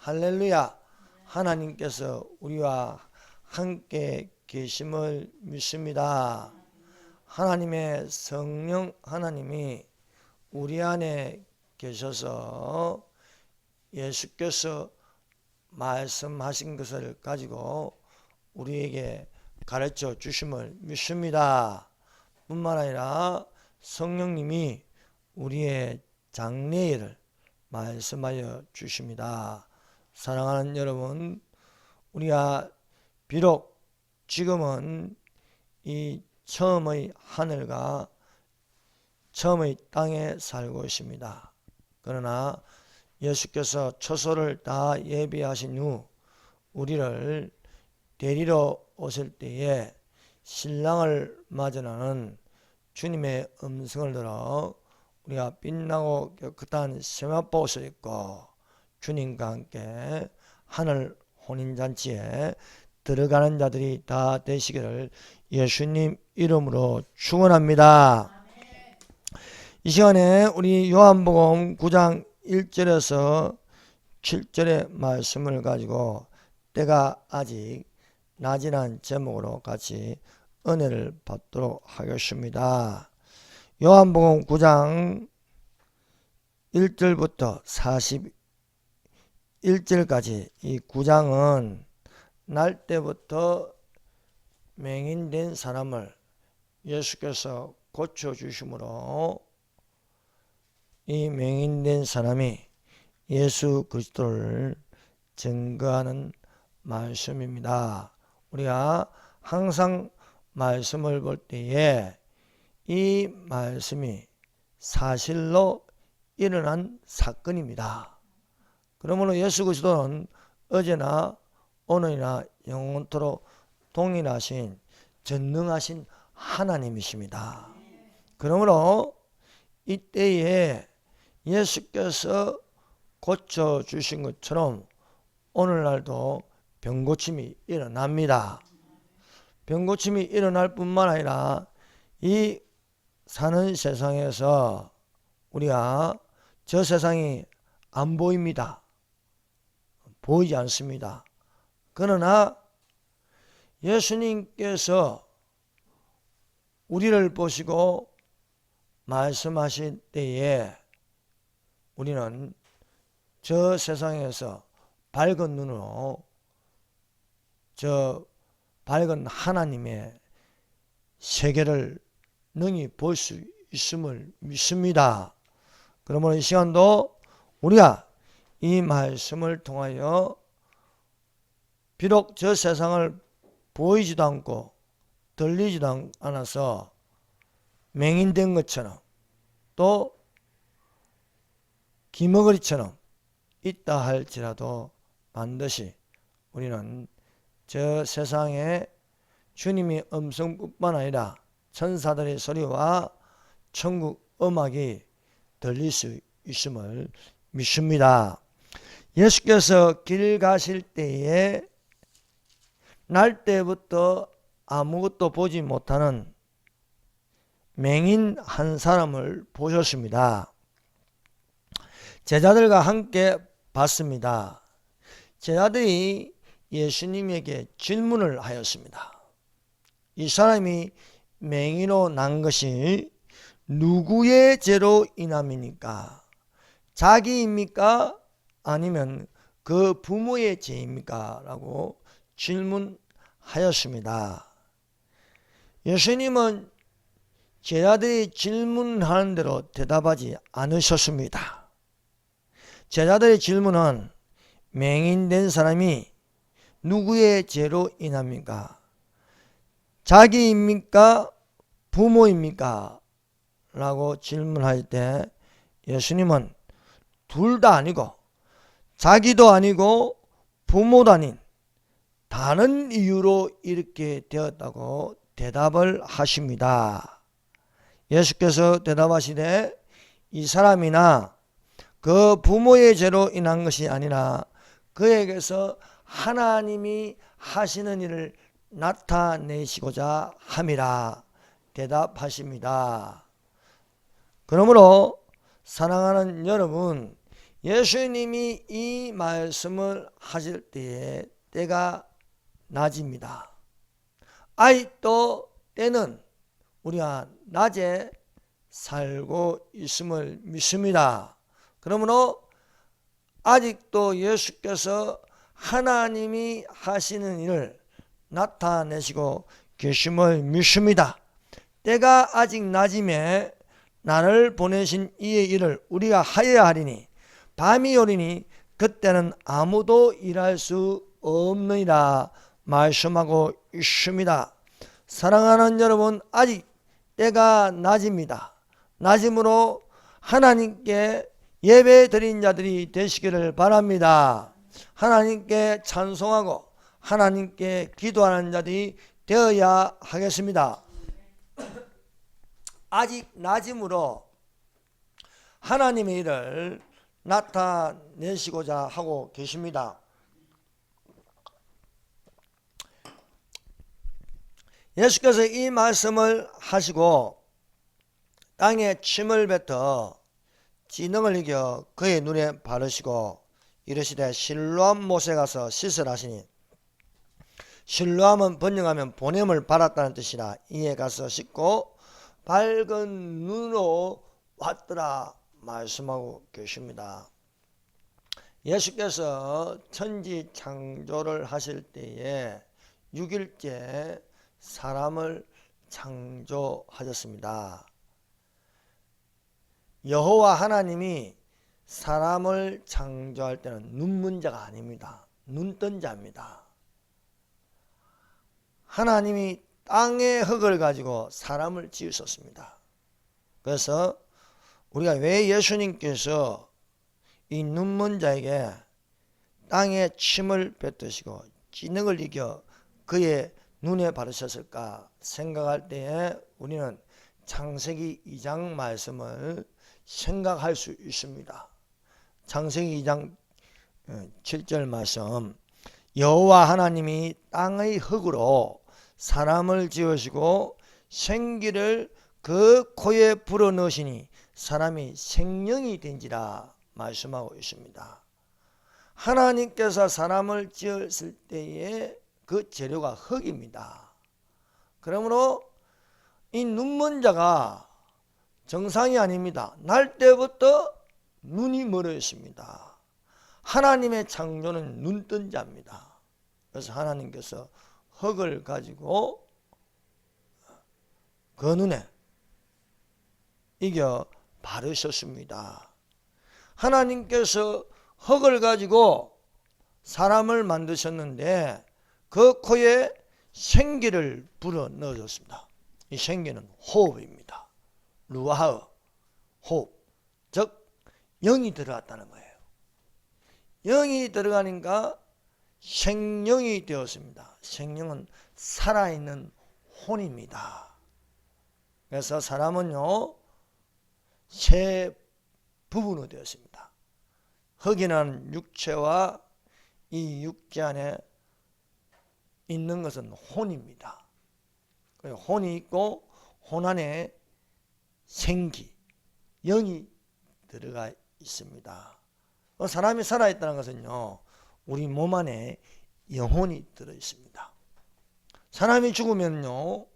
할렐루야. 하나님께서 우리와 함께 계심을 믿습니다. 하나님의 성령 하나님이 우리 안에 계셔서 예수께서 말씀하신 것을 가지고 우리에게 가르쳐 주심을 믿습니다. 뿐만 아니라 성령님이 우리의 장래일을 말씀하여 주십니다. 사랑하는 여러분, 우리가 비록 지금은 이 처음의 하늘과 처음의 땅에 살고 있습니다. 그러나 예수께서 처소를 다 예비하신 후 우리를 데리러 오실 때에 신랑을 맞이하는 주님의 음성을 들어 우리가 빛나고 깨끗한 세마포옷을 입고 주님과 함께 하늘 혼인잔치에 들어가는 자들이 다 되시기를 예수님 이름으로 축원합니다. 이 시간에 우리 요한복음 9장 1절에서 7절의 말씀을 가지고 때가 아직 낮이란 제목으로 같이 은혜를 받도록 하겠습니다. 요한복음 9장 1절부터 41절까지 이 9장은 날 때부터 맹인된 사람을 예수께서 고쳐주심으로 이 맹인된 사람이 예수 그리스도를 증거하는 말씀입니다. 우리가 항상 말씀을 볼 때에 이 말씀이 사실로 일어난 사건입니다. 그러므로 예수 그리스도는 어제나 오늘이나 영원토록 동일하신 전능하신 하나님이십니다. 그러므로 이때에 예수께서 고쳐주신 것처럼 오늘날도 병고침이 일어납니다. 병고침이 일어날 뿐만 아니라 이 사는 세상에서 우리가 저 세상이 안 보입니다. 보이지 않습니다. 그러나 예수님께서 우리를 보시고 말씀하실 때에 우리는 저 세상에서 밝은 눈으로 저 밝은 하나님의 세계를 능히 볼 수 있음을 믿습니다. 그러므로 이 시간도 우리가 이 말씀을 통하여 비록 저 세상을 보이지도 않고 들리지도 않아서 맹인된 것처럼 또 기머거리처럼 있다 할지라도 반드시 우리는 저 세상에 주님의 음성뿐만 아니라 천사들의 소리와 천국 음악이 들릴 수 있음을 믿습니다. 예수께서 길 가실 때에 날 때부터 아무것도 보지 못하는 맹인 한 사람을 보셨습니다. 제자들과 함께 봤습니다. 제자들이 예수님에게 질문을 하였습니다. 이 사람이 맹인으로 난 것이 누구의 죄로 인함입니까? 자기입니까? 아니면 그 부모의 죄입니까? 라고 질문하였습니다. 예수님은 제자들이 질문하는 대로 대답하지 않으셨습니다. 제자들의 질문은 맹인된 사람이 누구의 죄로 인합니까? 자기입니까? 부모입니까? 라고 질문할 때 예수님은 둘 다 아니고 자기도 아니고 부모도 아닌 다른 이유로 이렇게 되었다고 대답을 하십니다. 예수께서 대답하시되 이 사람이나 그 부모의 죄로 인한 것이 아니라 그에게서 하나님이 하시는 일을 나타내시고자 함이라 대답하십니다. 그러므로 사랑하는 여러분, 예수님이 이 말씀을 하실 때에 때가 낮입니다. 아직도 때는 우리가 낮에 살고 있음을 믿습니다. 그러므로 아직도 예수께서 하나님이 하시는 일을 나타내시고 계심을 믿습니다. 때가 아직 낮임에 나를 보내신 이의 일을 우리가 하여야 하리니 밤이 오리니 그때는 아무도 일할 수 없느니라 말씀하고 있습니다. 사랑하는 여러분, 아직 때가 낮입니다. 낮음으로 하나님께 예배 드린 자들이 되시기를 바랍니다. 하나님께 찬송하고 하나님께 기도하는 자들이 되어야 하겠습니다. 아직 낮음으로 하나님의 일을 나타내시고자 하고 계십니다. 예수께서 이 말씀을 하시고 땅에 침을 뱉어 진흙을 이겨 그의 눈에 바르시고 이르시되 실로암 못에 가서 씻으라 하시니, 실로암은 번역하면 보냄을 받았다는 뜻이라. 이에 가서 씻고 밝은 눈으로 왔더라 말씀하고 계십니다. 예수께서 천지 창조를 하실 때에 6일째 사람을 창조하셨습니다. 여호와 하나님이 사람을 창조할 때는 눈먼 자가 아닙니다. 눈뜬 자입니다. 하나님이 땅의 흙을 가지고 사람을 지으셨습니다. 그래서 우리가 왜 예수님께서 이 눈먼 자에게 땅에 침을 뱉으시고 진흙을 이겨 그의 눈에 바르셨을까 생각할 때에 우리는 창세기 2장 말씀을 생각할 수 있습니다. 창세기 2장 7절 말씀, 여호와 하나님이 땅의 흙으로 사람을 지으시고 생기를 그 코에 불어넣으시니 사람이 생명이 된지라 말씀하고 있습니다. 하나님께서 사람을 지었을 때에 그 재료가 흙입니다. 그러므로 이 눈먼 자가 정상이 아닙니다. 날 때부터 눈이 멀어 있습니다. 하나님의 창조는 눈뜬 자입니다. 그래서 하나님께서 흙을 가지고 그 눈에 이겨 바르셨습니다. 하나님께서 흙을 가지고 사람을 만드셨는데 그 코에 생기를 불어 넣어줬습니다. 이 생기는 호흡입니다. 루아흐, 호흡, 즉 영이 들어갔다는 거예요. 영이 들어가니까 생명이 되었습니다. 생명은 살아있는 혼입니다. 그래서 사람은요 세 부분으로 되었습니다. 흙이라는 육체와 이 육체 안에 있는 것은 혼입니다. 혼이 있고 혼 안에 생기, 영이 들어가 있습니다. 사람이 살아있다는 것은요 우리 몸 안에 영혼이 들어 있습니다. 사람이 죽으면요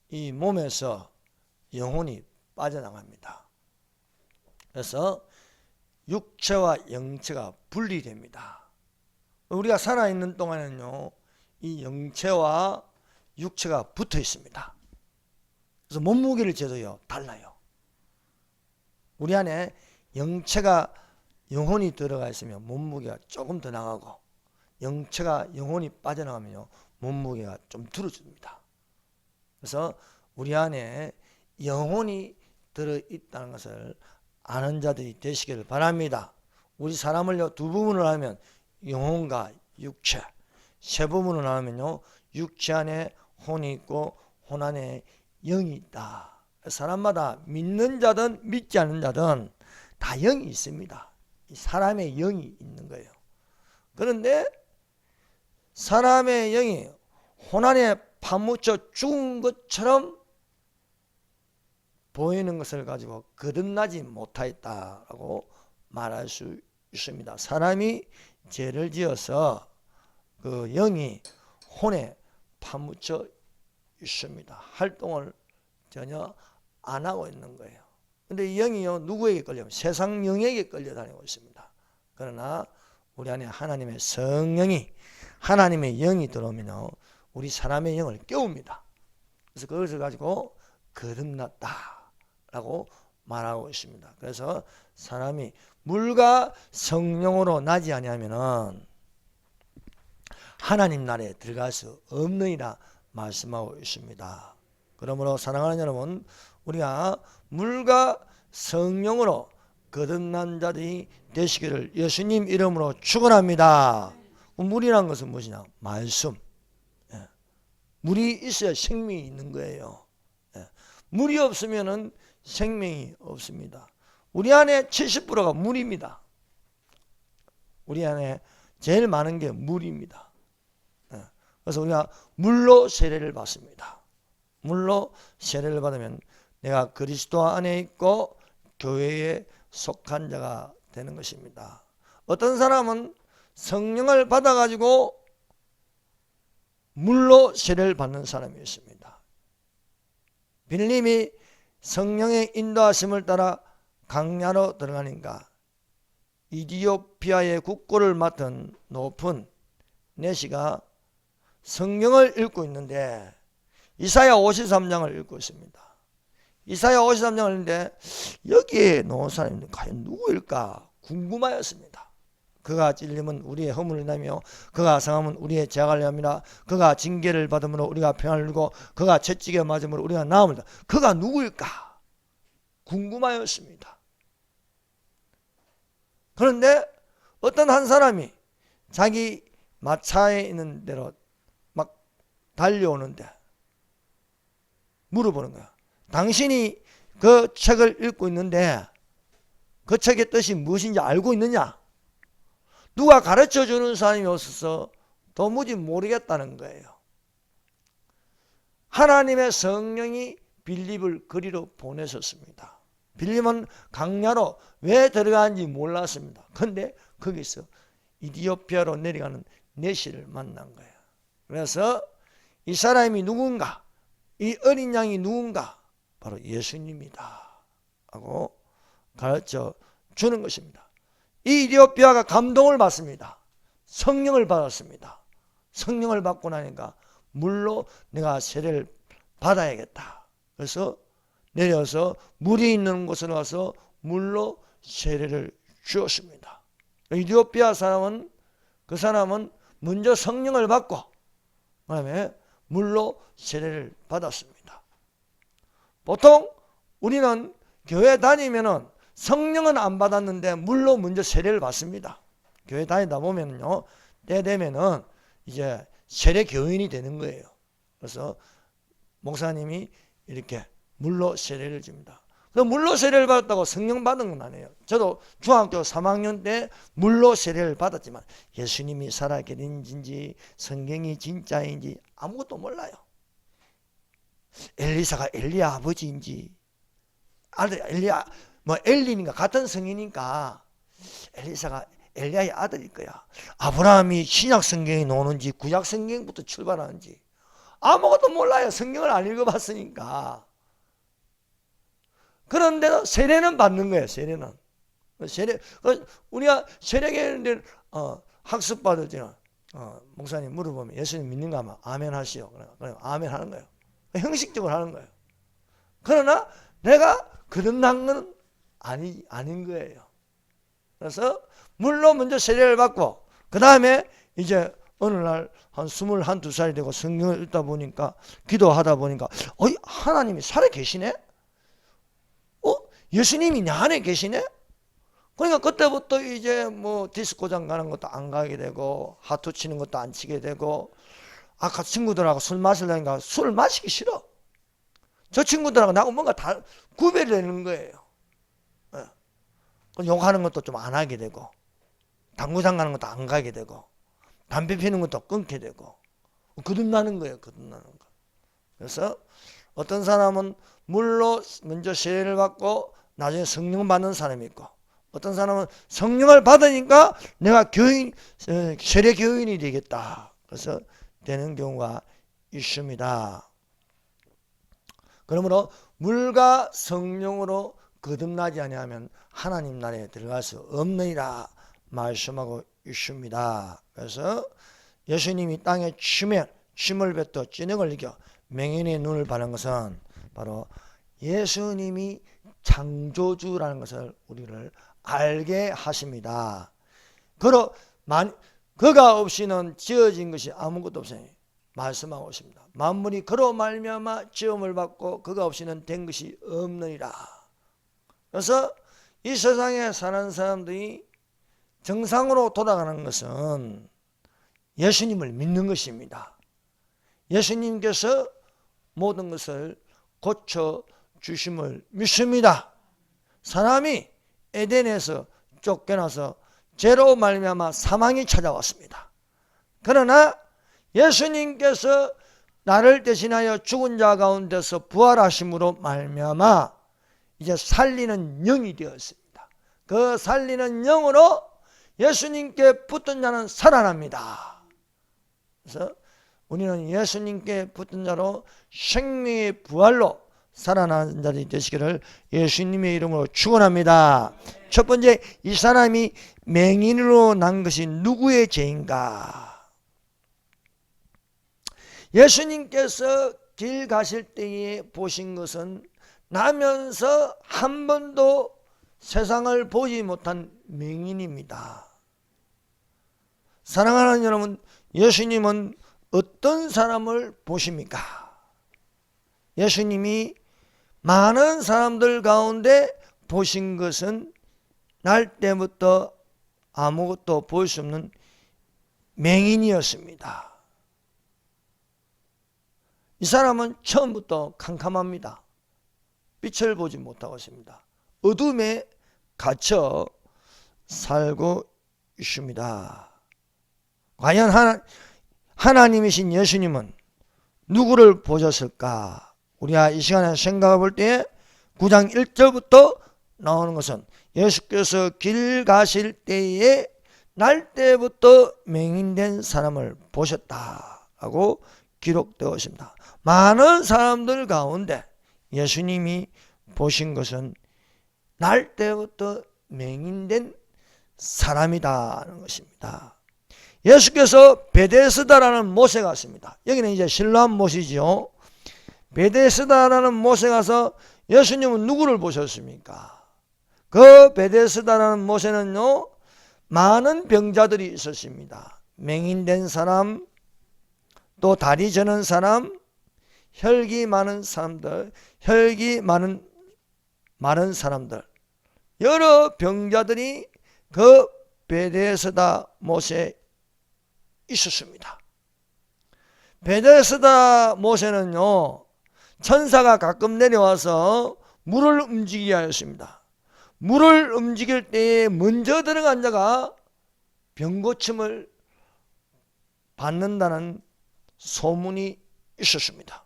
이 몸에서 영혼이 빠져나갑니다. 그래서 육체와 영체가 분리됩니다. 우리가 살아있는 동안에는요 이 영체와 육체가 붙어 있습니다. 그래서 몸무게를 재도요 달라요. 우리 안에 영체가 영혼이 들어가 있으면 몸무게가 조금 더 나가고, 영체가 영혼이 빠져나가면요 몸무게가 좀 줄어집니다. 그래서 우리 안에 영혼이 들어있다는 것을 아는 자들이 되시기를 바랍니다. 우리 사람을 두 부분으로 하면 영혼과 육체, 세 부분으로 나누면요 육체 안에 혼이 있고 혼 안에 영이 있다. 사람마다 믿는 자든 믿지 않는 자든 다 영이 있습니다. 사람의 영이 있는 거예요. 그런데 사람의 영이 혼 안에 파묻혀 죽은 것처럼 보이는 것을 가지고 거듭나지 못하였다라고 말할 수 있습니다. 사람이 죄를 지어서 그 영이 혼에 파묻혀 있습니다. 활동을 전혀 안 하고 있는 거예요. 근데 이 영이요, 누구에게 끌려면 세상 영에게 끌려다니고 있습니다. 그러나 우리 안에 하나님의 성령이, 하나님의 영이 들어오면 우리 사람의 영을 깨웁니다. 그래서 그것을 가지고 거듭났다라고 말하고 있습니다. 그래서 사람이 물과 성령으로 나지 아니하면은 하나님 나라에 들어갈 수 없느니라 말씀하고 있습니다. 그러므로 사랑하는 여러분, 우리가 물과 성령으로 거듭난 자들이 되시기를 예수님 이름으로 축원합니다. 물이란 것은 무엇이냐? 말씀. 물이 있어야 생명이 있는 거예요. 물이 없으면 생명이 없습니다. 우리 안에 70%가 물입니다. 우리 안에 제일 많은 게 물입니다. 그래서 우리가 물로 세례를 받습니다. 물로 세례를 받으면 내가 그리스도 안에 있고 교회에 속한 자가 되는 것입니다. 어떤 사람은 성령을 받아가지고 물로 세례를 받는 사람이 있습니다. 빌림이 성령의 인도하심을 따라 강야로 들어가니까 이디오피아의 국고를 맡은 높은 내시가 성경을 읽고 있는데 이사야 53장을 읽고 있습니다. 이사야 53장을 읽는데 여기에 놓은 사람이 과연 누구일까 궁금하였습니다. 그가 찔림은 우리의 허물을 인하며 그가 상함은 우리의 죄악을 인함이라. 그가 징계를 받음으로 우리가 평안을 누리고 그가 채찍에 맞음으로 우리가 나음을 다. 그가 누구일까 궁금하였습니다. 그런데 어떤 한 사람이 자기 마차에 있는 대로 막 달려오는데 물어보는 거야. 당신이 그 책을 읽고 있는데 그 책의 뜻이 무엇인지 알고 있느냐? 누가 가르쳐 주는 사람이 없어서 도무지 모르겠다는 거예요. 하나님의 성령이 빌립을 그리로 보내셨습니다. 빌립은 강야로 왜 들어가는지 몰랐습니다. 그런데 거기서 이디오피아로 내려가는 내시를 만난 거예요. 그래서 이 사람이 누군가, 이 어린 양이 누군가, 바로 예수님이다 하고 가르쳐 주는 것입니다. 이 이디오피아가 감동을 받습니다. 성령을 받았습니다. 성령을 받고 나니까 물로 내가 세례를 받아야겠다. 그래서 내려서 물이 있는 곳으로 가서 물로 세례를 주었습니다. 이디오피아 사람은, 그 사람은 먼저 성령을 받고 그 다음에 물로 세례를 받았습니다. 보통 우리는 교회 다니면은 성령은 안 받았는데 물로 먼저 세례를 받습니다. 교회 다니다 보면요, 때 되면은 이제 세례 교인이 되는 거예요. 그래서 목사님이 이렇게 물로 세례를 줍니다. 물로 세례를 받았다고 성령 받은 건 아니에요. 저도 중학교 3학년 때 물로 세례를 받았지만 예수님이 살아계신지 성경이 진짜인지 아무것도 몰라요. 엘리사가 엘리야 아버지인지, 엘리야 엘리니까 같은 성이니까 엘리사가 엘리야의 아들일 거야. 아브라함이 신약 성경에 나오는지 구약 성경부터 출발하는지 아무것도 몰라요. 성경을 안 읽어봤으니까. 그런데도 세례는 받는 거예요. 세례는. 우리가 세례계인들 학습 받을 때는 목사님 물어보면 예수님 믿는가 하면 아멘 하시오. 그래 아멘 하는 거예요. 형식적으로 하는 거예요. 그러나 내가 거듭난 건 아닌 거예요. 그래서 물로 먼저 세례를 받고 그 다음에 이제 어느 날 한 21, 22살이 되고 성경을 읽다 보니까 기도하다 보니까 하나님이 살아 계시네? 예수님이 내 안에 계시네? 그러니까 그때부터 이제 뭐 디스코장 가는 것도 안 가게 되고 하투 치는 것도 안 치게 되고 아까 친구들하고 술 마시려니까 술 마시기 싫어. 저 친구들하고 나하고 뭔가 다 구별이 되는 거예요. 욕하는 것도 좀 안 하게 되고 당구장 가는 것도 안 가게 되고 담배 피는 것도 끊게 되고 거듭나는 거예요. 거듭나는 거. 그래서 어떤 사람은 물로 먼저 세례를 받고 나중에 성령 받는 사람이 있고 어떤 사람은 성령을 받으니까 내가 세례 교인이 되겠다. 그래서 되는 경우가 있습니다. 그러므로 물과 성령으로 거듭나지 아니하면 하나님 나라에 들어갈 수 없느니라 말씀하고 있습니다. 그래서 예수님이 땅에 침을 뱉어 찌능을 이겨 맹인의 눈을 바른 것은 바로 예수님이 창조주라는 것을 우리를 알게 하십니다. 그가 없이는 지어진 것이 아무것도 없어요. 말씀하고 있습니다. 만물이 그로 말미암아 지음을 받고 그가 없이는 된 것이 없느니라. 그래서 이 세상에 사는 사람들이 정상으로 돌아가는 것은 예수님을 믿는 것입니다. 예수님께서 모든 것을 고쳐 주심을 믿습니다. 사람이 에덴에서 쫓겨나서 죄로 말미암아 사망이 찾아왔습니다. 그러나 예수님께서 나를 대신하여 죽은 자 가운데서 부활하심으로 말미암아 이제 살리는 영이 되었습니다. 그 살리는 영으로 예수님께 붙은 자는 살아납니다. 그래서 우리는 예수님께 붙은 자로 생명의 부활로 살아나는 자들이 되시기를 예수님의 이름으로 축원합니다. 첫 번째, 이 사람이 맹인으로 난 것이 누구의 죄인가? 예수님께서 길 가실 때에 보신 것은 나면서 한 번도 세상을 보지 못한 맹인입니다. 사랑하는 여러분, 예수님은 어떤 사람을 보십니까? 예수님이 많은 사람들 가운데 보신 것은 날 때부터 아무것도 볼 수 없는 맹인이었습니다. 이 사람은 처음부터 캄캄합니다. 빛을 보지 못하고 있습니다. 어둠에 갇혀 살고 있습니다. 과연 하나님이신 예수님은 누구를 보셨을까? 우리가 이 시간에 생각해 볼 때 9장 1절부터 나오는 것은 예수께서 길 가실 때에 날 때부터 맹인된 사람을 보셨다라고 기록되어 있습니다. 많은 사람들 가운데 예수님이 보신 것은 날 때부터 맹인된 사람이다는 것입니다. 예수께서 베데스다라는 못에 갔습니다. 여기는 이제 실로암 못이죠. 베데스다라는 못에 가서 예수님은 누구를 보셨습니까? 그 베데스다라는 못에는요, 많은 병자들이 있었습니다. 맹인된 사람, 또 다리 저는 사람, 혈기 많은 사람들, 혈기 많은 마른 사람들, 여러 병자들이 그 베데스다 못에 있었습니다. 베데스다 못에는요, 천사가 가끔 내려와서 물을 움직이게 하였습니다. 물을 움직일 때에 먼저 들어간 자가 병고침을 받는다는 소문이 있었습니다.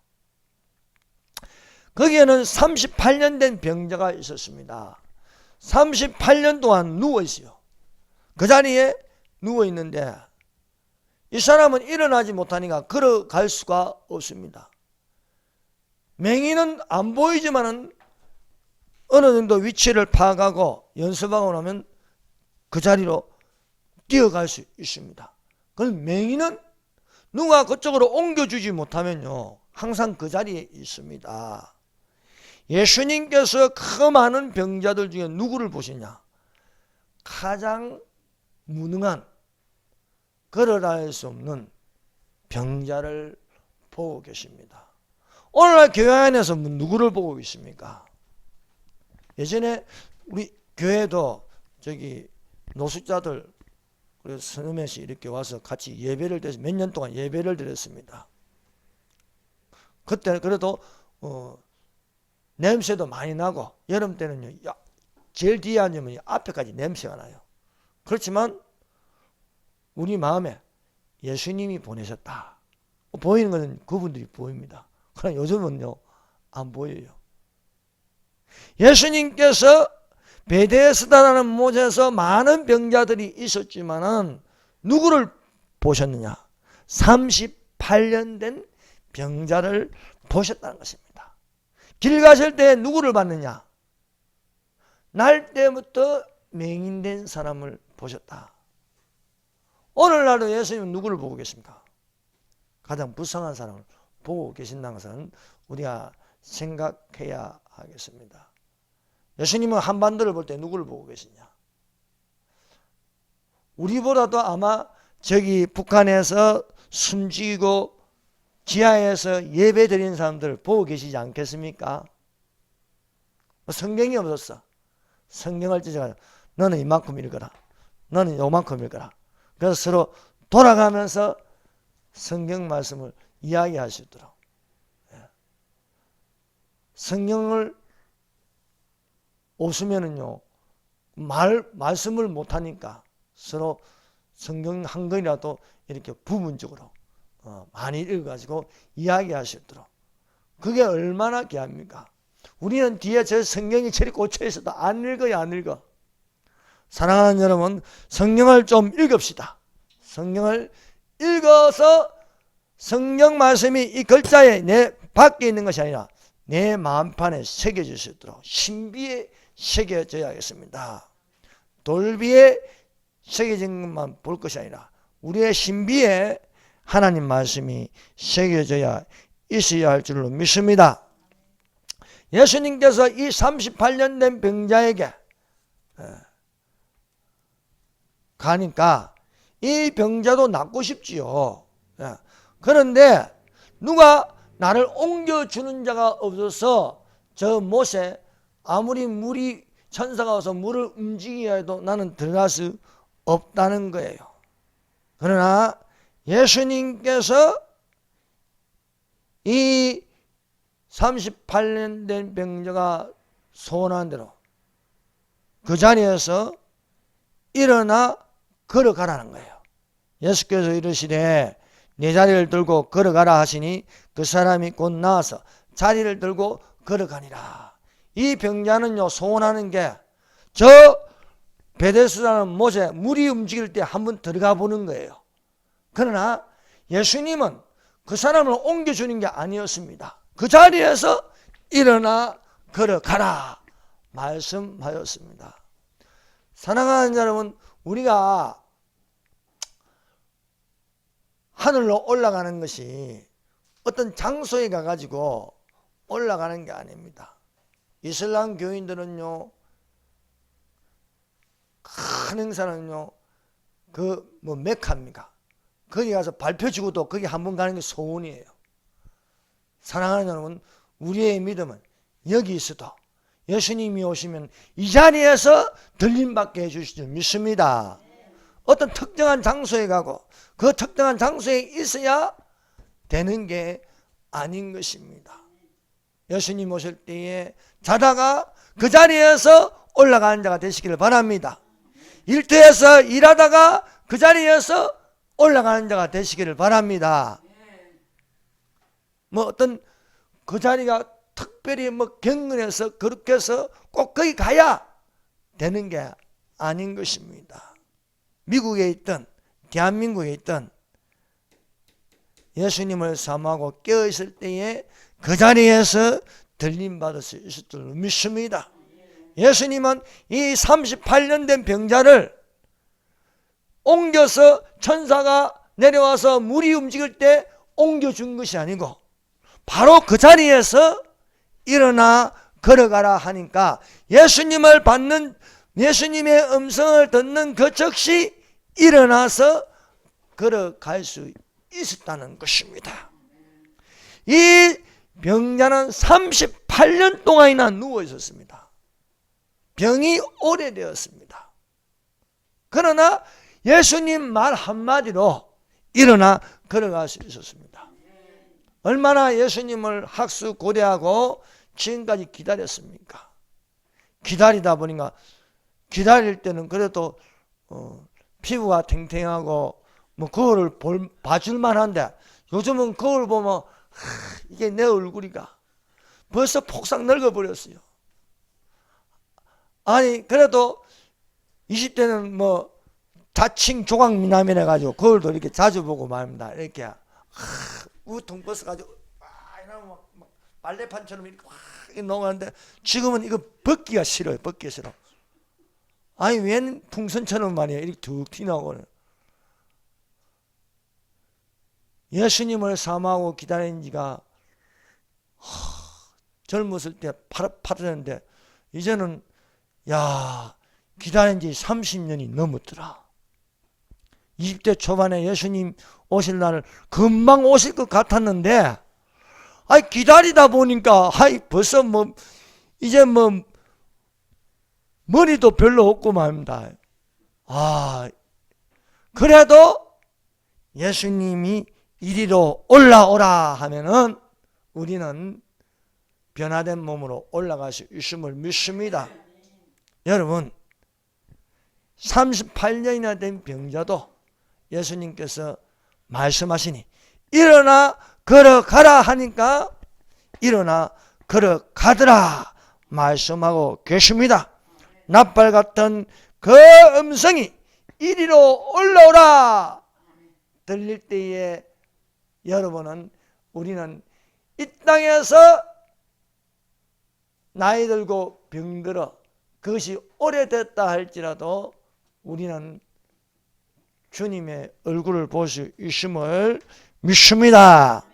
거기에는 38년 된 병자가 있었습니다. 38년 동안 누워있어요. 그 자리에 누워있는데 이 사람은 일어나지 못하니까 걸어갈 수가 없습니다. 맹인은 안 보이지만은 어느 정도 위치를 파악하고 연습하고 나면 그 자리로 뛰어갈 수 있습니다. 그럼 맹인은 누가 그쪽으로 옮겨주지 못하면요, 항상 그 자리에 있습니다. 예수님께서 그 많은 병자들 중에 누구를 보시냐? 가장 무능한, 걸어다닐 수 없는 병자를 보고 계십니다. 오늘날 교회 안에서 누구를 보고 있습니까? 예전에 우리 교회도 저기 노숙자들 서너몇이 이렇게 와서 같이 예배를 드려서 몇 년 동안 예배를 드렸습니다. 그때는 그래도 냄새도 많이 나고, 여름 때는요, 제일 뒤에 앉으면 앞에까지 냄새가 나요. 그렇지만 우리 마음에 예수님이 보내셨다. 보이는 것은 그분들이 보입니다. 그러나 요즘은요, 안 보여요. 예수님께서 베데스다라는 못에서 많은 병자들이 있었지만은 누구를 보셨느냐? 38년 된 병자를 보셨다는 것입니다. 길 가실 때 누구를 봤느냐? 날 때부터 맹인된 사람을 보셨다. 오늘날도 예수님은 누구를 보고 계십니까? 가장 불쌍한 사람을 보고 계신다는 것은 우리가 생각해야 하겠습니다. 예수님은 한반도를 볼 때 누구를 보고 계시냐? 우리보다도 아마 저기 북한에서 숨지고 지하에서 예배 드리는 사람들 보고 계시지 않겠습니까? 성경이 없었어. 성경을 찢어가지고 너는 이만큼 읽어라. 너는 요만큼 읽어라. 그래서 서로 돌아가면서 성경 말씀을 이야기할 수 있도록. 성경을 없으면은요, 말씀을 못하니까 서로 성경 한 권이라도 이렇게 부분적으로 많이 읽어가지고 이야기할 수 있도록. 그게 얼마나 귀합니까? 우리는 뒤에 저 성경이 저리 꽂혀 있어도 안 읽어요, 안 읽어. 사랑하는 여러분, 성경을 좀 읽읍시다. 성경을 읽어서 성경 말씀이 이 글자에 내 밖에 있는 것이 아니라 내 마음판에 새겨질 수 있도록 신비에 새겨져야겠습니다. 돌비에 새겨진 것만 볼 것이 아니라 우리의 신비에 하나님 말씀이 새겨져야 있어야 할 줄로 믿습니다. 예수님께서 이 38년 된 병자에게 가니까 이 병자도 낫고 싶지요. 그런데 누가 나를 옮겨주는 자가 없어서 저 못에 아무리 물이 천사가 와서 물을 움직이게 해도 나는 들어갈 수 없다는 거예요. 그러나 예수님께서 이 38년 된 병자가 소원한 대로 그 자리에서 일어나 걸어가라는 거예요. 예수께서 이르시되 내 자리를 들고 걸어가라 하시니 그 사람이 곧 나와서 자리를 들고 걸어가니라. 이 병자는요, 소원하는 게 저 베데스다라는 못에 물이 움직일 때 한번 들어가 보는 거예요. 그러나 예수님은 그 사람을 옮겨주는 게 아니었습니다. 그 자리에서 일어나 걸어가라 말씀하였습니다. 사랑하는 여러분, 우리가 하늘로 올라가는 것이 어떤 장소에 가가지고 올라가는 게 아닙니다. 이슬람 교인들은요, 큰 행사는요, 메카입니까? 거기 가서 발표 주고도 거기 한번 가는 게 소원이에요. 사랑하는 여러분, 우리의 믿음은 여기 있어도 예수님이 오시면 이 자리에서 들림받게 해주실 줄 믿습니다. 어떤 특정한 장소에 가고 그 특정한 장소에 있어야 되는 게 아닌 것입니다. 예수님 오실 때에 자다가 그 자리에서 올라가는 자가 되시기를 바랍니다. 일터에서 일하다가 그 자리에서 올라가는 자가 되시기를 바랍니다. 어떤 그 자리가 특별히 경건해서 그렇게 해서 꼭 거기 가야 되는 게 아닌 것입니다. 미국에 있든 대한민국에 있든 예수님을 사모하고 깨어있을 때에 그 자리에서 들림받을 수 있을 줄 믿습니다. 예수님은 이 38년 된 병자를 옮겨서 천사가 내려와서 물이 움직일 때 옮겨준 것이 아니고 바로 그 자리에서 일어나 걸어가라 하니까 예수님을 받는, 예수님의 음성을 듣는 그 즉시 일어나서 걸어갈 수 있었다는 것입니다. 이 병자는 38년 동안이나 누워 있었습니다. 병이 오래되었습니다. 그러나 예수님 말 한마디로 일어나 걸어갈 수 있었습니다. 얼마나 예수님을 학수고대하고 지금까지 기다렸습니까? 기다리다 보니까 기다릴 때는 그래도 피부가 탱탱하고 거울을 봐줄만 한데 요즘은 거울 보면 이게 내 얼굴이가 벌써 폭삭 늙어버렸어요. 아니 그래도 20대는 뭐 자칭 조각미남이라 해가지고 거울도 이렇게 자주 보고 말입니다. 이렇게 우통버스 가지고 이러면 막 빨래판처럼 이렇게 넘어가는데 지금은 이거 벗기가 싫어요. 벗기가 싫어. 아니 웬 풍선처럼 말이야 이렇게 툭 튀나오고는. 예수님을 사모하고 기다린 지가 젊었을 때 파릇파릇했는데 이제는 야 기다린 지 30년이 넘었더라. 20대 초반에 예수님 오실 날을 금방 오실 것 같았는데 아이 기다리다 보니까 아이 벌써 뭐 이제 뭐 머리도 별로 없고 말입니다. 그래도 예수님이 이리로 올라오라 하면은 우리는 변화된 몸으로 올라갈 수 있음을 믿습니다. 여러분 38년이나 된 병자도 예수님께서 말씀하시니 일어나 걸어가라 하니까 일어나 걸어가더라 말씀하고 계십니다. 낫발 같은 그 음성이 이리로 올라오라 들릴 때에 여러분은 우리는 이 땅에서 나이 들고 병들어 그것이 오래됐다 할지라도 우리는 주님의 얼굴을 볼 수 있음을 믿습니다.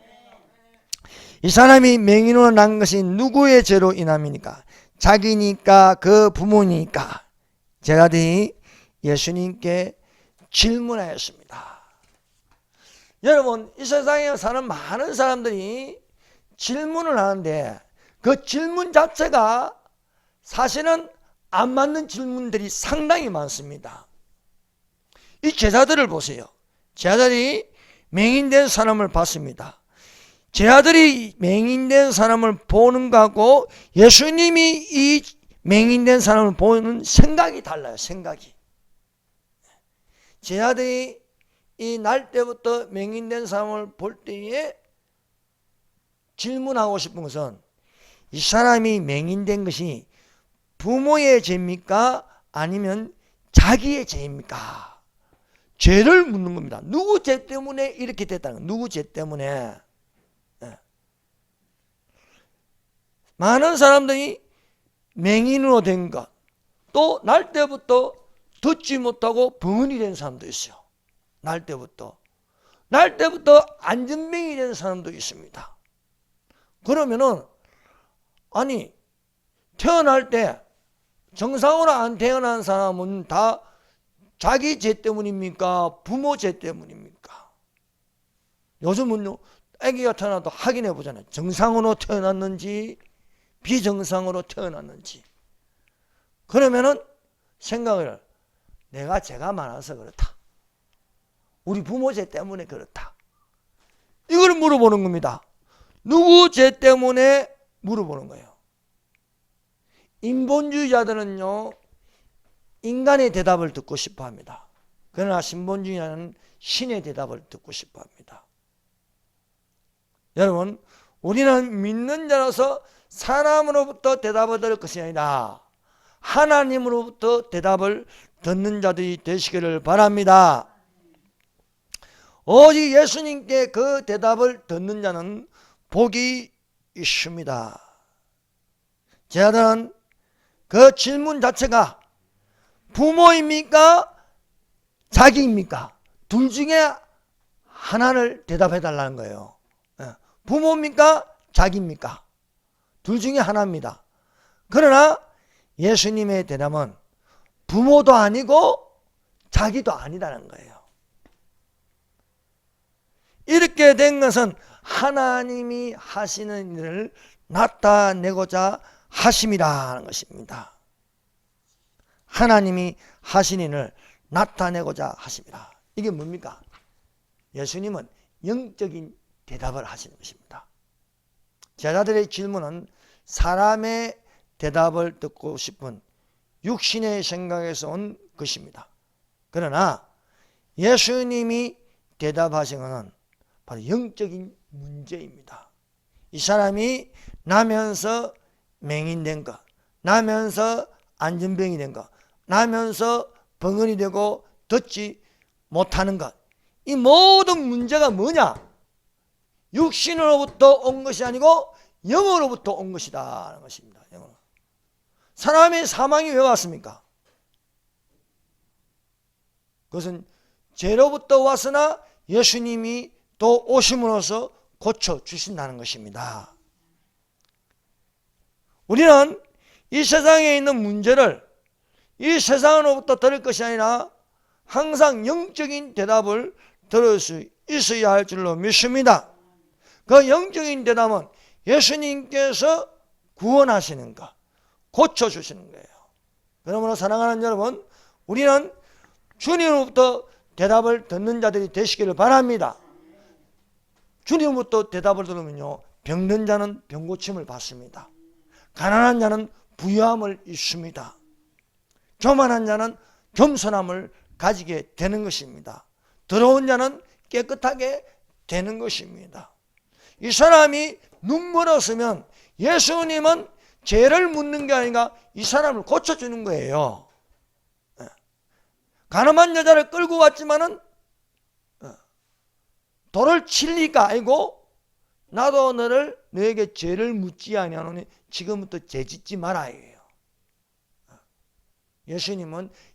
이 사람이 맹인으로 난 것이 누구의 죄로 인함이니까? 자기니까 그 부모니까? 제자들이 예수님께 질문하였습니다. 여러분 이 세상에 사는 많은 사람들이 질문을 하는데 그 질문 자체가 사실은 안 맞는 질문들이 상당히 많습니다. 이 제자들을 보세요. 제자들이 맹인된 사람을 봤습니다. 제자들이 맹인된 사람을 보는 거하고 예수님이 이 맹인된 사람을 보는 생각이 달라요. 생각이. 제자들이 이 날 때부터 맹인된 사람을 볼 때에 질문하고 싶은 것은 이 사람이 맹인된 것이 부모의 죄입니까? 아니면 자기의 죄입니까? 죄를 묻는 겁니다. 누구 죄 때문에 이렇게 됐다는 거예요. 누구 죄 때문에. 많은 사람들이 맹인으로 된 것, 또 날 때부터 듣지 못하고 벙어리 된 사람도 있어요. 날 때부터 안전뱅이 된 사람도 있습니다. 그러면은 아니 태어날 때 정상으로 안 태어난 사람은 다 자기 죄 때문입니까? 부모 죄 때문입니까? 요즘은요 아기가 태어나도 확인해 보잖아요. 정상으로 태어났는지 비정상으로 태어났는지. 그러면은 생각을 내가 죄가 많아서 그렇다. 우리 부모 죄 때문에 그렇다. 이걸 물어보는 겁니다. 누구 죄 때문에 물어보는 거예요. 인본주의자들은요 인간의 대답을 듣고 싶어 합니다. 그러나 신본주의자는 신의 대답을 듣고 싶어 합니다. 여러분 우리는 믿는 자로서 사람으로부터 대답을 들을 것이 아니라 하나님으로부터 대답을 듣는 자들이 되시기를 바랍니다. 오직 예수님께 그 대답을 듣는 자는 복이 있습니다. 제자들은 그 질문 자체가 부모입니까? 자기입니까? 둘 중에 하나를 대답해 달라는 거예요. 부모입니까? 자기입니까? 둘 중에 하나입니다. 그러나 예수님의 대답은 부모도 아니고 자기도 아니라는 거예요. 이렇게 된 것은 하나님이 하시는 일을 나타내고자 하심이라는 것입니다. 하나님이 하신 일을 나타내고자 하심이라. 이게 뭡니까? 예수님은 영적인 대답을 하시는 것입니다. 제자들의 질문은 사람의 대답을 듣고 싶은 육신의 생각에서 온 것입니다. 그러나 예수님이 대답하신 것은 바로 영적인 문제입니다. 이 사람이 나면서 맹인된 것, 나면서 안전병이 된 것, 나면서 병원이 되고 듣지 못하는 것, 이 모든 문제가 뭐냐? 육신으로부터 온 것이 아니고 영으로부터 온 것이다 하는 것입니다. 영으로. 사람의 사망이 왜 왔습니까? 그것은 죄로부터 왔으나 예수님이 또 오심으로써 고쳐주신다는 것입니다. 우리는 이 세상에 있는 문제를 이 세상으로부터 들을 것이 아니라 항상 영적인 대답을 들을 수 있어야 할 줄로 믿습니다. 그 영적인 대답은 예수님께서 구원하시는 것, 고쳐주시는 거예요. 그러므로 사랑하는 여러분, 우리는 주님으로부터 대답을 듣는 자들이 되시기를 바랍니다. 주님으로부터 대답을 들으면요, 병든 자는 병고침을 받습니다. 가난한 자는 부유함을 입습니다. 교만한 자는 겸손함을 가지게 되는 것입니다. 더러운 자는 깨끗하게 되는 것입니다. 이 사람이 눈물었으면 예수님은 죄를 묻는 게 아니라 이 사람을 고쳐주는 거예요. 가늠한 여자를 끌고 왔지만은 돌을 칠 리가 아니고 나도 너에게 죄를 묻지 아니하노니 지금부터 죄 짓지 마라 이에요.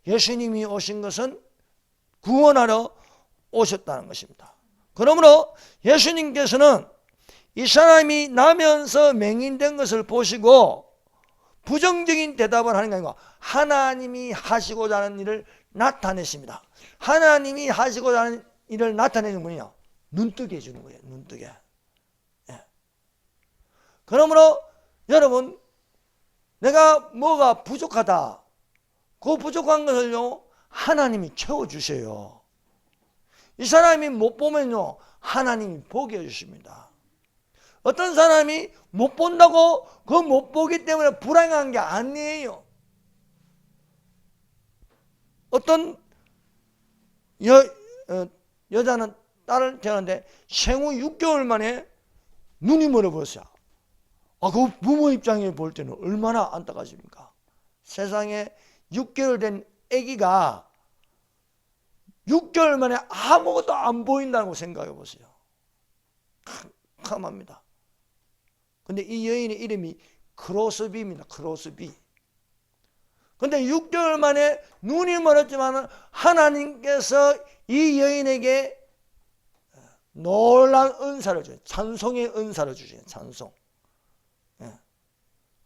예수님이 오신 것은 구원하러 오셨다는 것입니다. 그러므로 예수님께서는 이 사람이 나면서 맹인된 것을 보시고 부정적인 대답을 하는 게 아니고 하나님이 하시고자 하는 일을 나타내십니다. 하나님이 하시고자 하는 일을 나타내는 분이요, 눈뜨게 해주는 거예요. 눈뜨게. 예. 그러므로 여러분, 내가 뭐가 부족하다, 그 부족한 것을요 하나님이 채워주세요. 이 사람이 못 보면요 하나님이 보게 해주십니다. 어떤 사람이 못 본다고 그 못 보기 때문에 불행한 게 아니에요. 어떤 여자는 딸을 태어났는데 생후 6개월 만에 눈이 멀어버렸어요. 그 부모 입장에 볼 때는 얼마나 안타깝습니까? 세상에 6개월 된 아기가 6개월 만에 아무것도 안 보인다고 생각해 보세요. 캄캄합니다. 근데 이 여인의 이름이 크로스비입니다. 크로스비. 근데 6개월 만에 눈이 멀었지만 하나님께서 이 여인에게 놀라운 은사를 주세요. 찬송의 은사를 주세요. 찬송.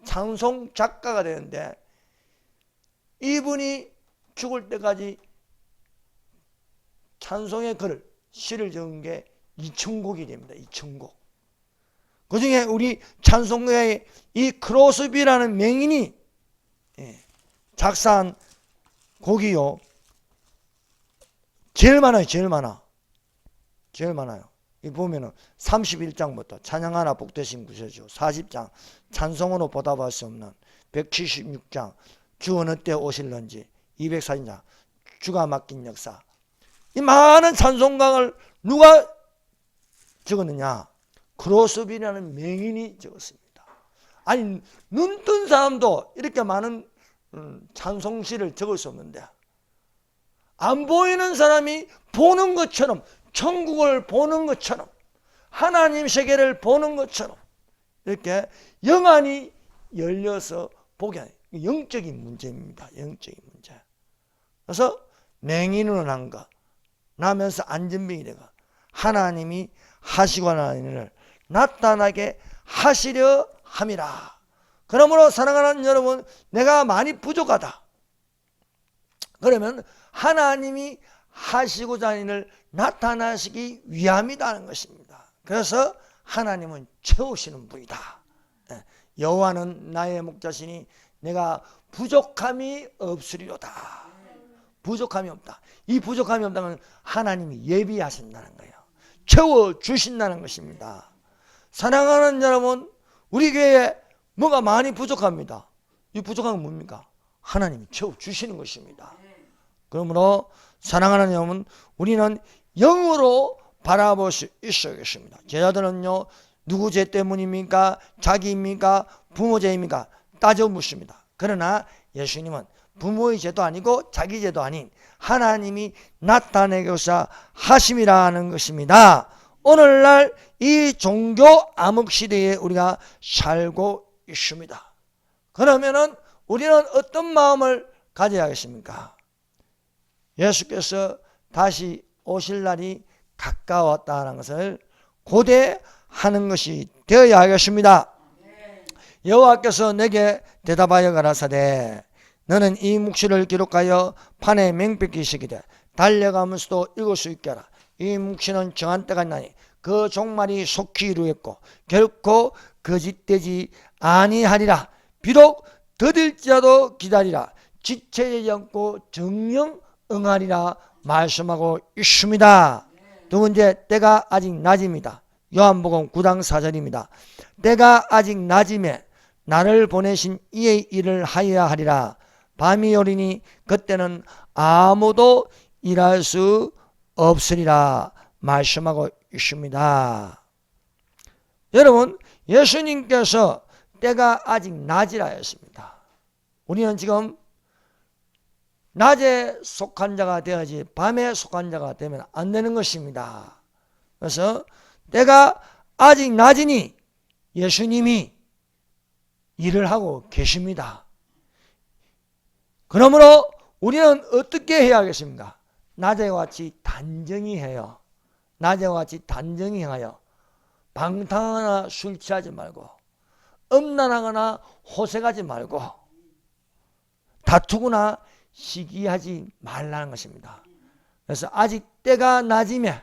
찬송 작가가 되는데 이분이 죽을 때까지 찬송의 글을, 시를 적은 게 2,000곡이 됩니다. 2,000곡. 그 중에 우리 찬송가의 이 크로스비라는 맹인이 작사한 곡이요, 제일 많아요. 제일 많아요. 이 보면은 31장부터 찬양하나 복되신 구세주, 40장 찬송으로 보답할 수 없는, 176장 주 어느 때 오실런지, 240장 주가 맡긴 역사. 이 많은 찬송가를 누가 적었느냐? 크로스비라는 맹인이 적었습니다. 아니, 눈뜬 사람도 이렇게 많은 찬송시를 적을 수 없는데, 안 보이는 사람이 보는 것처럼, 천국을 보는 것처럼, 하나님 세계를 보는 것처럼 이렇게 영안이 열려서 보게 하는 영적인 문제입니다. 영적인 문제. 그래서 맹인으로 난 것, 나면서 안전병이 되고 하나님이 하시고자 하는 일을 나타나게 하시려 함이라. 그러므로 사랑하는 여러분, 내가 많이 부족하다. 그러면 하나님이 하시고자 하는 일을 나타나시기 위함이라는 것입니다. 그래서 하나님은 채우시는 분이다. 여호와는 나의 목자시니 내가 부족함이 없으리로다. 부족함이 없다. 이 부족함이 없다는 건 하나님이 예비하신다는 거예요. 채워주신다는 것입니다. 사랑하는 여러분, 우리 교회에 뭐가 많이 부족합니다. 이 부족한 건 뭡니까? 하나님이 채워주시는 것입니다. 그러므로 사랑하는 여러분, 우리는 영으로 바라볼 수 있어야겠습니다. 제자들은요, 누구 죄 때문입니까? 자기입니까? 부모 죄입니까? 따져 묻습니다. 그러나 예수님은 부모의 죄도 아니고 자기 죄도 아닌 하나님이 나타내고자 하심이라는 것입니다. 오늘날 이 종교 암흑 시대에 우리가 살고 있습니다. 그러면은 우리는 어떤 마음을 가져야겠습니까? 예수께서 다시 오실 날이 가까웠다는 것을 고대하는 것이 되어야 하겠습니다. 여호와께서 내게 대답하여 가라사대 너는 이 묵시를 기록하여 판에 맹백히 새기되 달려가면서도 읽을 수 있게 하라. 이 묵시는 정한 때가 있나니 그 종말이 속히 이루겠고 결코 거짓되지 아니하리라. 비록 더딜지라도 기다리라. 지체되지 않고 정령 응하리라 말씀하고 있습니다. 두 번째, 때가 아직 낮입니다. 요한복음 9장 4절입니다. 때가 아직 낮임에 나를 보내신 이의 일을 하여야 하리라. 밤이 오리니 그때는 아무도 일할 수 없으리라 말씀하고 있습니다. 여러분, 예수님께서 때가 아직 낮이라 했습니다. 우리는 지금 낮에 속한 자가 되어야지 밤에 속한 자가 되면 안 되는 것입니다. 그래서 때가 아직 낮으니 예수님이 일을 하고 계십니다. 그러므로 우리는 어떻게 해야 하겠습니까? 낮에와 같이 단정히 해요. 낮에와 같이 단정히 행하여 방탕하거나 술 취하지 말고 음란하거나 호색하지 말고 다투거나 시기하지 말라는 것입니다. 그래서 아직 때가 낮이면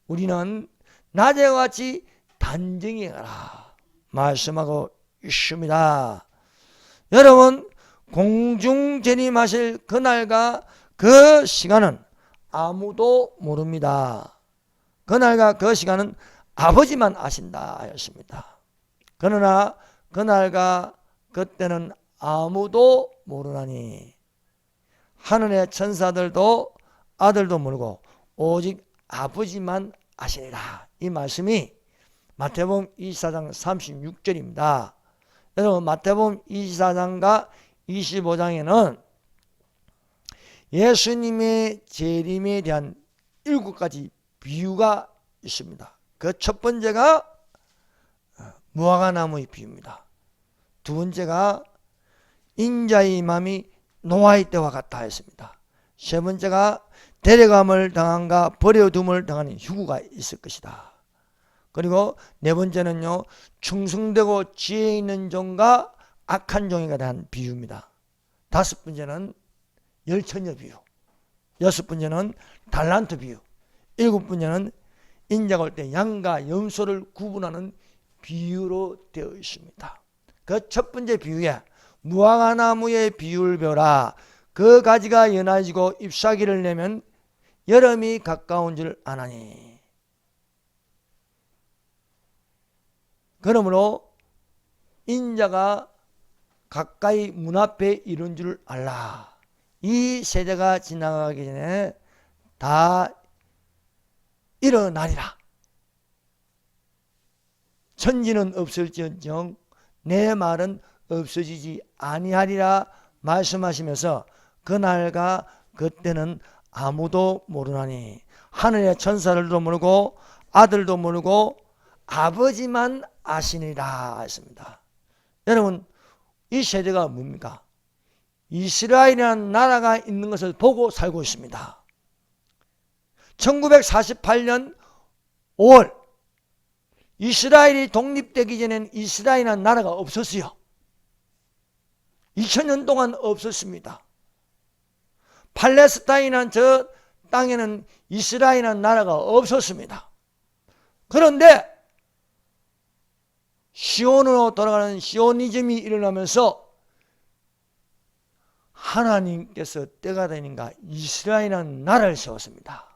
우리는 낮에와 같이 단정히 행하라 말씀하고 있습니다. 여러분, 공중 재림하실 그날과 그 시간은 아무도 모릅니다. 그날과 그 시간은 아버지만 아신다 하였습니다. 그러나 그날과 그때는 아무도 모르나니 하늘의 천사들도 아들도 모르고 오직 아버지만 아시니라. 이 말씀이 마태복음 24장 36절입니다. 여러분, 마태복음 24장과 25장에는 예수님의 재림에 대한 7가지 비유가 있습니다. 그 첫 번째가 무화과나무의 비유입니다. 두 번째가 인자의 맘이 노아의 때와 같다 했습니다. 세 번째가 데려감을 당한가 버려둠을 당하는 휴구가 있을 것이다. 그리고 네 번째는요, 충성되고 지혜 있는 종과 악한 종에 대한 비유입니다. 다섯 번째는 열처녀 비유, 여섯 번째는 달란트 비유, 일곱 번째는 인자가 올 때 양과 염소를 구분하는 비유로 되어 있습니다. 그 첫 번째 비유에 무화과나무의 비유를 배우라. 그 가지가 연해지고 잎사귀를 내면 여름이 가까운 줄 아나니. 그러므로 인자가 가까이 문 앞에 이른 줄 알라. 이 세대가 지나가기 전에 다 일어나리라. 천지는 없을지언정 내 말은 없어지지 아니하리라 말씀하시면서 그날과 그때는 아무도 모르나니 하늘의 천사들도 모르고 아들도 모르고 아버지만 아시니라 했습니다. 여러분, 이 세대가 뭡니까? 이스라엘이라는 나라가 있는 것을 보고 살고 있습니다. 1948년 5월 이스라엘이 독립되기 전에는 이스라엘이라는 나라가 없었어요. 2000년 동안 없었습니다. 팔레스타인이라는 저 땅에는 이스라엘이라는 나라가 없었습니다. 그런데 시온으로 돌아가는 시오니즘이 일어나면서 하나님께서 때가 되니까 이스라엘이라는 나라를 세웠습니다.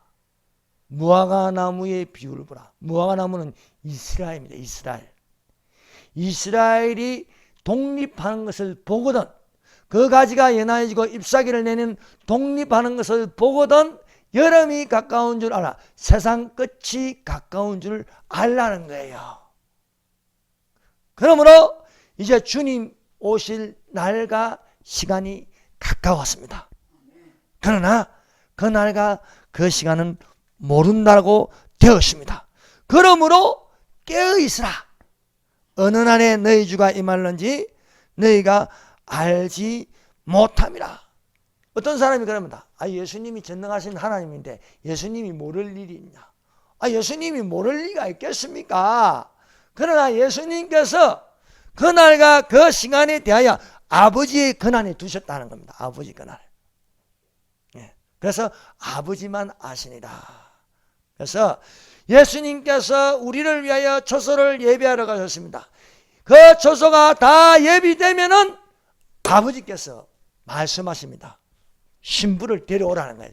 무화과나무의 비유를 보라. 무화과나무는 이스라엘입니다. 이스라엘. 이스라엘이 독립하는 것을 보거든, 그 가지가 연해지고 잎사귀를 내는 독립하는 것을 보거든 여름이 가까운 줄 알아. 세상 끝이 가까운 줄 알라는 거예요. 그러므로 이제 주님 오실 날과 시간이 가까웠습니다. 그러나 그날과 그 시간은 모른다고 되었습니다. 그러므로 깨어있으라. 어느 날에 너희 주가 임할는지 너희가 알지 못함이라. 어떤 사람이 그럽니다. 예수님이 전능하신 하나님인데 예수님이 모를 일이 있냐? 예수님이 모를 리가 있겠습니까? 그러나 예수님께서 그날과 그 시간에 대하여 아버지의 권한에 두셨다는 겁니다. 아버지 권한. 그래서 아버지만 아시니라. 그래서 예수님께서 우리를 위하여 초소를 예비하러 가셨습니다. 그 초소가 다 예비되면은 아버지께서 말씀하십니다. 신부를 데려오라는 거예요.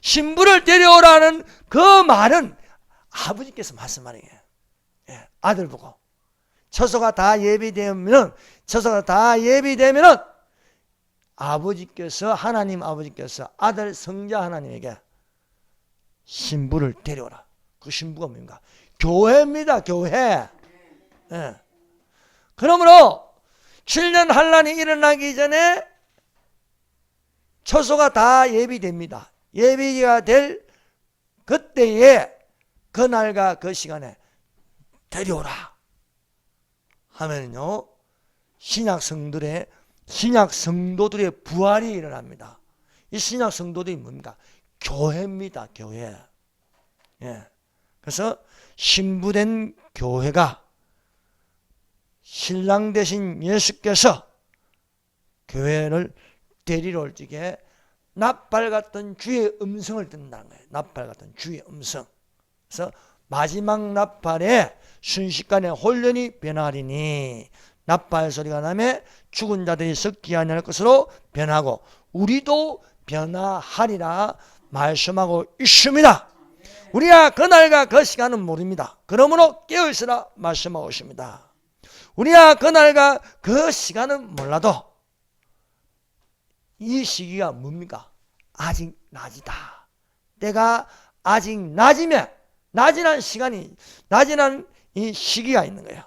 신부를 데려오라는 그 말은 아버지께서 말씀하는 거예요. 아들 보고 처소가 다 예비되면은 하나님 아버지께서 아들 성자 하나님에게 신부를 데려오라. 그 신부가 뭡니까? 교회입니다. 교회. 그러므로 7년 환란이 일어나기 전에 처소가 다 예비됩니다. 예비가 될 그때에 그날과 그 시간에 데려오라 하면요, 신약 성도들의 부활이 일어납니다. 이 신약 성도들이 뭡니까? 교회입니다. 교회. 그래서 신부된 교회가 신랑 되신 예수께서 교회를 데리러 올 적에 납발 같은 주의 음성을 듣는다는 거예요. 납발 같은 주의 음성. 그래서 마지막 납발에 순식간에 혼련이 변하리니 납발 소리가 나며 죽은 자들이 썩지 아니할 것으로 변하고 우리도 변화하리라 말씀하고 있습니다. 우리가 그날과 그 시간은 모릅니다. 그러므로 깨어있으라 말씀하고 있습니다. 우리가 그날과 그 시간은 몰라도 이 시기가 뭡니까? 아직 낮이다. 때가 아직 낮이면 낮이란 이 시기가 있는 거예요.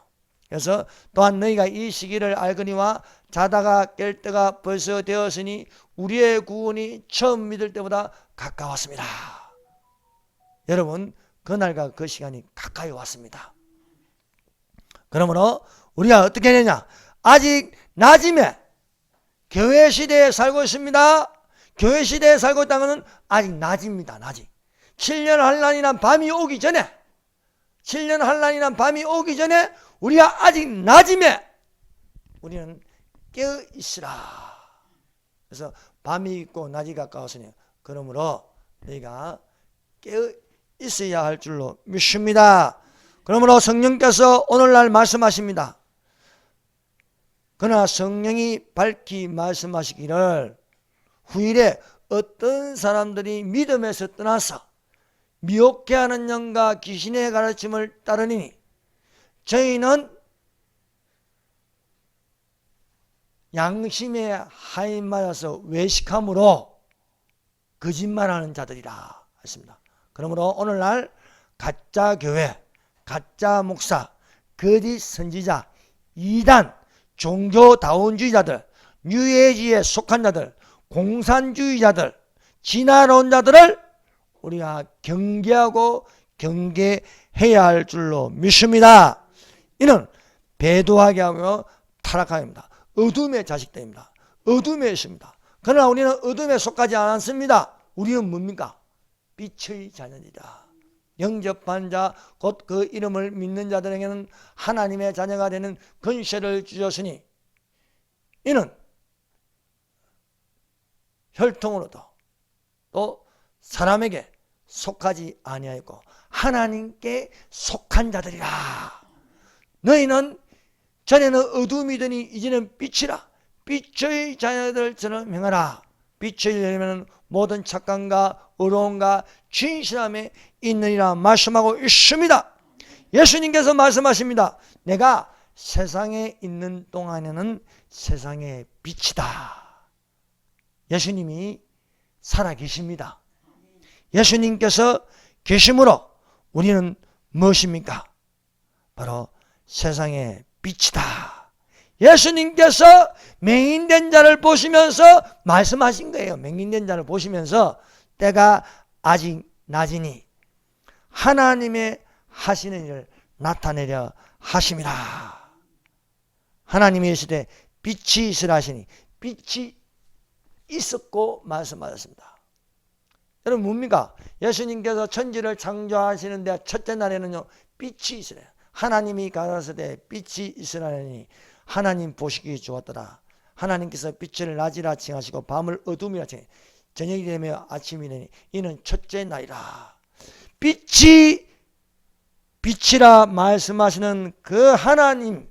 그래서 또한 너희가 이 시기를 알거니와 자다가 깰 때가 벌써 되었으니 우리의 구원이 처음 믿을 때보다 가까웠습니다. 여러분, 그날과 그 시간이 가까이 왔습니다. 그러므로 우리가 어떻게 되냐? 아직 낮이면 교회 시대에 살고 있습니다. 교회 시대에 살고 있다는 것은 아직 낮입니다. 낮이. 7년 환란이란 밤이 오기 전에 우리가 아직 낮이면 우리는 깨어 있으라. 그래서 밤이 있고 낮이 가까웠으니 그러므로 너희가 깨어 있어야 할 줄로 믿습니다. 그러므로 성령께서 오늘날 말씀하십니다. 그러나 성령이 밝히 말씀하시기를 후일에 어떤 사람들이 믿음에서 떠나서 미혹해하는 영과 귀신의 가르침을 따르니 저희는 양심의 하인 맞아서 외식함으로 거짓말하는 자들이라 했습니다. 그러므로 오늘날 가짜 교회, 가짜 목사, 거짓 선지자, 이단, 종교다운주의자들, 뉴에이지에 속한 자들, 공산주의자들, 진화론 자들을 우리가 경계하고 경계해야 할 줄로 믿습니다. 이는 배도하게 하며 타락하게 합니다. 어둠의 자식들입니다. 어둠에 있습니다. 그러나 우리는 어둠에 속하지 않습니다. 우리는 뭡니까? 빛의 자녀이다. 영접한 자, 곧 그 이름을 믿는 자들에게는 하나님의 자녀가 되는 권세를 주셨으니 이는 혈통으로도 또 사람에게 속하지 아니하였고 하나님께 속한 자들이라. 너희는 전에는 어둠이더니 이제는 빛이라. 빛의 자녀들처럼 행하라. 빛의 자녀면 모든 착감과 의로움과 진실함에 있느니라 말씀하고 있습니다. 예수님께서 말씀하십니다. 내가 세상에 있는 동안에는 세상의 빛이다. 예수님이 살아계십니다. 예수님께서 계심으로 우리는 무엇입니까? 바로 세상의 빛이다. 예수님께서 맹인된 자를 보시면서 말씀하신 거예요. 맹인된 자를 보시면서 때가 아직 낮으니 하나님의 하시는 일을 나타내려 하심이라. 하나님이 이르시되 빛이 있으라 하시니 빛이 있었고 말씀하셨습니다. 여러분 뭡니까? 예수님께서 천지를 창조하시는데 첫째 날에는요 빛이 있으래요. 하나님이 가라사대 빛이 있으라니 하나님 보시기 좋았더라. 하나님께서 빛을 낮이라 칭하시고 밤을 어둠이라 칭하시니 저녁이 되며 아침이 되니 이는 첫째 날이라. 빛이라 말씀하시는 그 하나님,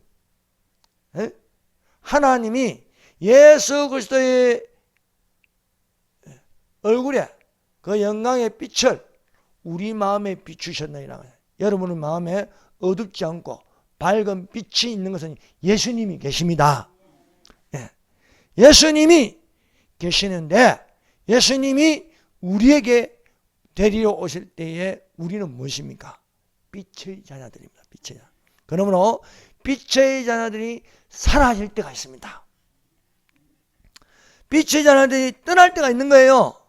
하나님이 예수 그리스도의 얼굴에 그 영광의 빛을 우리 마음에 비추셨느니라. 여러분의 마음에 어둡지 않고 밝은 빛이 있는 것은 예수님이 계십니다. 예수님이 계시는데 예수님이 우리에게 데리러 오실 때에 우리는 무엇입니까? 빛의 자녀들입니다. 빛의 자녀. 그러므로 빛의 자녀들이 사라질 때가 있습니다. 빛의 자녀들이 떠날 때가 있는 거예요.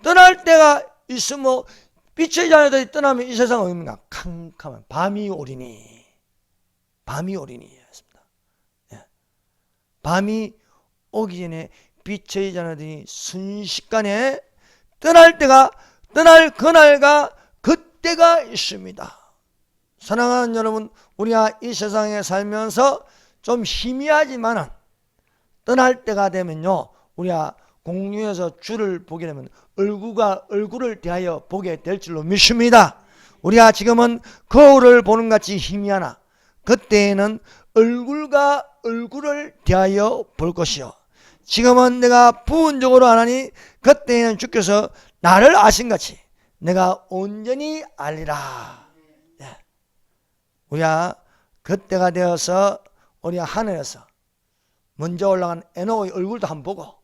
떠날 때가 있으면 빛의 자녀들이 떠나면 이 세상은 뭡니까? 캄캄한 밤이 오리니 했습니다. 밤이 오기 전에 빛의 자녀들이 순식간에 떠날 그날과 그때가 있습니다. 사랑하는 여러분, 우리가 이 세상에 살면서 좀 희미하지만 떠날 때가 되면요 우리가 공중에서 주를 보게 되면 얼굴을 대하여 보게 될 줄로 믿습니다. 우리가 지금은 거울을 보는 같이 희미하나 그때에는 얼굴과 얼굴을 대하여 볼 것이요 지금은 내가 부분적으로 안 하니 그때에는 주께서 나를 아신 같이 내가 온전히 알리라. 우리가 그때가 되어서 우리가 하늘에서 먼저 올라간 에노의 얼굴도 한번 보고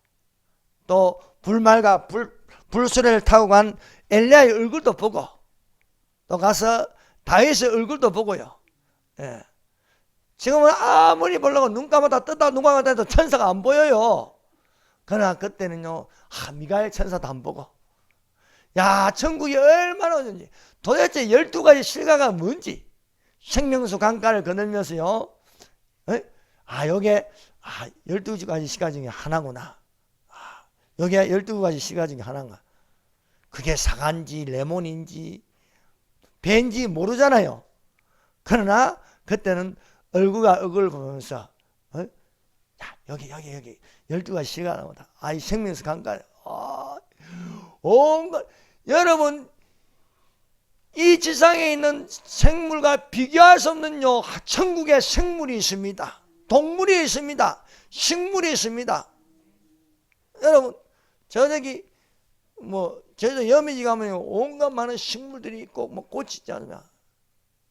또 불말과 불수레를 타고 간 엘리야의 얼굴도 보고 또 가서 다윗의 얼굴도 보고요. 지금은 아무리 보려고 눈 감았다 떴다 눈 감았다 해도 천사가 안 보여요. 그러나 그때는요 미가엘 천사도 안 보고 야 천국이 얼마나 오는지 도대체 12가지 실과가 뭔지 생명수 강가를 거닐면서요 요게 12가지 실과 중에 하나구나. 여기에 12가지 실과 중에 하나인가. 그게 사과인지 레몬인지 배인지 모르잖아요. 그러나 그때는 얼굴과 얼굴을 보면서 여기 12가지 실과 나오다. 이 생명수 강가 온갖 여러분 이 지상에 있는 생물과 비교할 수 없는 천국에 생물이 있습니다. 동물이 있습니다. 식물이 있습니다. 여러분 저기 제주 여미지 가면 온갖 많은 식물들이 있고 꽃이 있지 않습니까?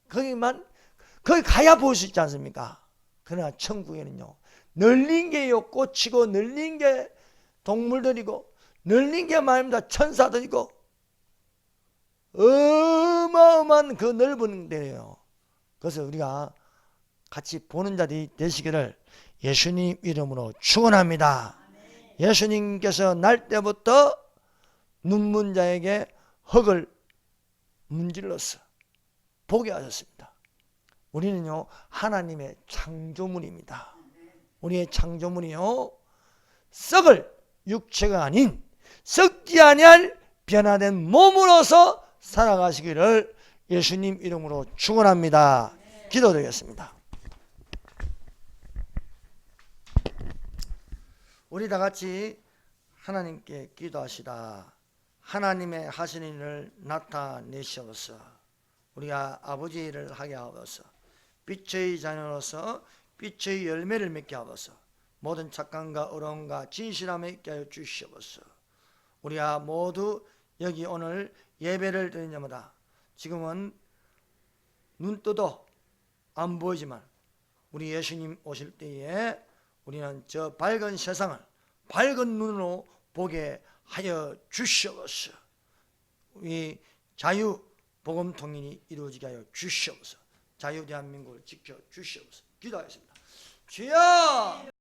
거기 가야 볼 수 있지 않습니까? 그러나 천국에는요 널린 게요 꽃이고 널린 게 동물들이고 널린 게 말입니다. 천사들이고 어마어마한 그 넓은 데예요. 그래서 우리가 같이 보는 자들이 되시기를 예수님 이름으로 축원합니다. 예수님께서 날 때부터 눈먼 자에게 흙을 문질러서 보게 하셨습니다. 우리는요 하나님의 창조물입니다. 우리의 창조물이요 썩을 육체가 아닌 썩지 아니할 변화된 몸으로서 살아가시기를 예수님 이름으로 축원합니다. 기도드리겠습니다. 우리 다 같이 하나님께 기도하시다. 하나님의 하시는 일을 나타내시옵소서. 우리가 아버지 일을 하게 하옵소서. 빛의 자녀로서 빛의 열매를 맺게 하옵소서. 모든 착함과 의로움과 진실함에 있게 하여 주시옵소서. 우리가 모두 여기 오늘 예배를 드린 자마다 지금은 눈 떠도 안 보이지만 우리 예수님 오실 때에 우리는 저 밝은 세상을 밝은 눈으로 보게 하여 주시옵소서. 우리 자유 복음 통일이 이루어지게 하여 주시옵소서. 자유 대한민국을 지켜 주시옵소서. 기도하겠습니다. 주여!